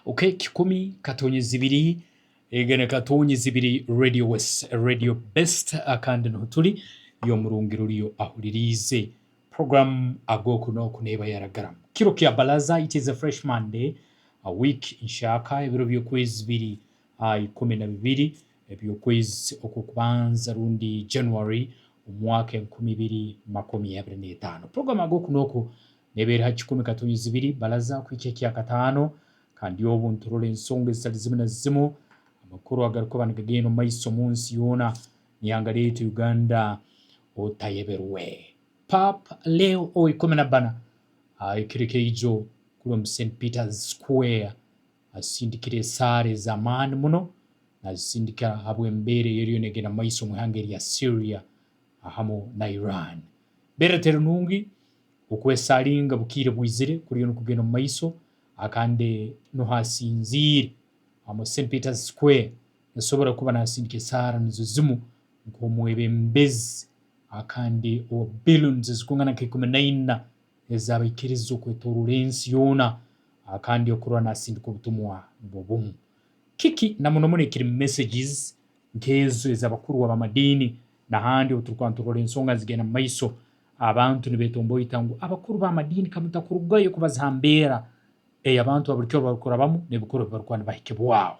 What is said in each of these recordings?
Okay, 10-2 egene 2 Radio West Radio Best akandi no tuli yo murungiro liyo ahulirize program agoku no kuneba yaragaram kiro kya balaza. It is a fresh Monday, a week inshaka ebiro by'okwezi 12 eby'okwezi okukubanza rundi January umwaka 2025. Program agoku no nebera 10-2 balaza kwice kya katano kandi obuntu role ensonga zitali zimu na zimu amakuru agaruko banigageno maiso munsi yona niyanga letu Uganda otayeberwe pap leo oikomena bana ikirike ijo kulo St Peter's Square asindikire sare zamani muno nasindika habwe mbere yeriyo negena maiso muhangeri ya Syria ahamo na Iran bere terunungi ukwesalinga bukire bwizire kuri yo kugena maiso akande no hasinzire amo St Peter's Square yasobora kuba nasindike sara nizuzimu ngo mwebembezi akande o balloons zikungana ke 19 ezabikirizo kwetorulensi yona akande okurwa nasindika ubutumwa bobumu kiki na munomone kiri messages nkezo ezabakuru w'amadini na handi uturukwanturora ensonga zigena maiso abantu nibetombo itangu abakuru b'amadini kamutakurugayo kubazambera abantu aburikyo bakorabamo nebukuru barukwana bahike bwao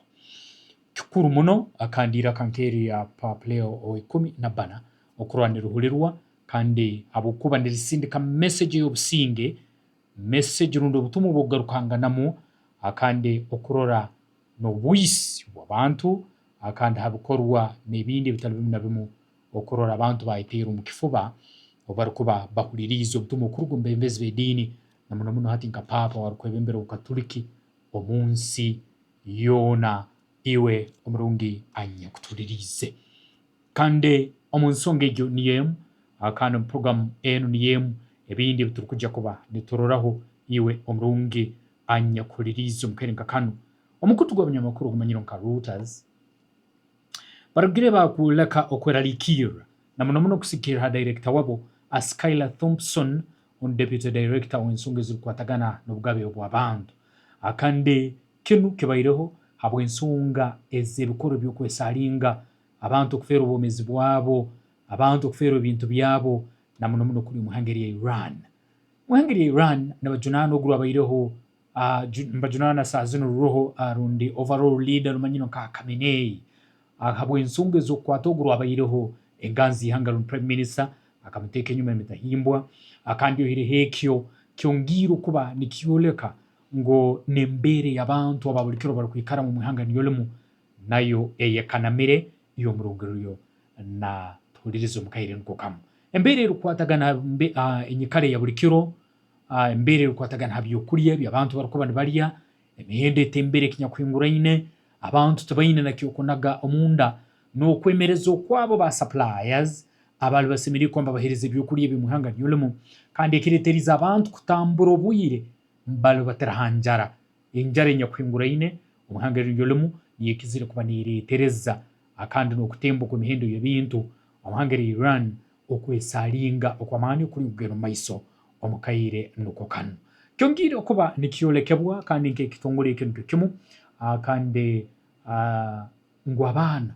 kikuru muno akandira kankeri ya papleo o 10 na bana okurwanira ruhulirwa kandi abukuba ndirisindika message y'obusinge message rundo butumu bogarukanganamo akande okurora no bwisi w'abantu akandi habukorwa nebindi bitali bimu na bimu okurora abantu bayitera mu kifuba obarukuba bahulirizo butumu kurugo mbembezi bedini na muno hati nka papa warukwebembera ukatoliki omunsi yona iwe omurungi anya kutulirize kande omunsonga ejo niyemu akana program enu niyemu ebindi biturukujja kuba nitororaho iwe omurungi anya kulirize mukerenga kanu omukutu gw'abanyamakuru gumanyiro nka Reuters barugire bakuleka okweralikira na muno kusikira director wabo Skylar Thompson on deputy director w'ensonga zirikwatagana n'obugabe bw'abantu akande kinu kibaireho habwe ensonga ez'ebikoro by'okwesalinga abantu okufera obwomezi bwabo abantu okufera ebintu byabo na muno kuri muhangeri ya Iran n'abajunano oguru abaireho mbajunana sazino roho arundi overall leader manyino ka Khamenei habwe ensonga ez'okwata oguru abaireho enganzi hangaru prime minister akamuteka enyuma emitahimbwa akandi ohire hekyo kyongiro kuba nikyoleka ngo nembere y'abantu ababulikiro barukwikara mu muhanga niyolemu nayo eyekanamire iyo murugero na tulirizo mukaire nkokamu embere rukwatagana enyikare ya bulikiro embere rukwatagana habyo kuriye by'abantu barukuba nibalya emihende tembere kinyakwinguraine abantu tubaine nakyokunaga omunda no kwemerezo kwabo ba suppliers abali basemiri kwamba bahereze by'ukuriye bimuhanga niyolemu kandi ekireteriza abantu kutambura obwire mbalo batarahanjara injare nyakwinguraine umuhanga niyolemu yekizire kuba niretereza akandi no kutembo ku mihendo y'ebintu umuhanga Iran okwesalinga okwamani kuri ugero maiso omukaire nuko kanu kyongire okuba nikyolekebwa kandi nke kitongole ikintu kimu kandi ngo abana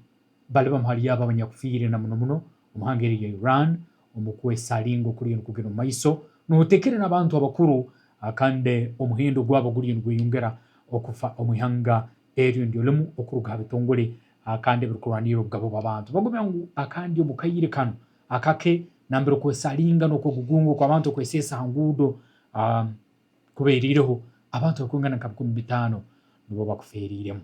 bali bamhali yaba abanyakufire na muno umuhanga ya Iran omukwesalinga kuri ugero maiso nutekere n'abantu abakuru akande omuhendo gwabo guri ngwiyongera okufa omuhanga eri ndiolemu okuruga habitongole akande birukuraniro bwabo babantu bagumyangu akandi omukayire kanu akake nambiro kwesalinga no kugugungo kwa abantu kwesesa hangudo kubeririho abantu bakungana nka 15 nibo bakuferiremo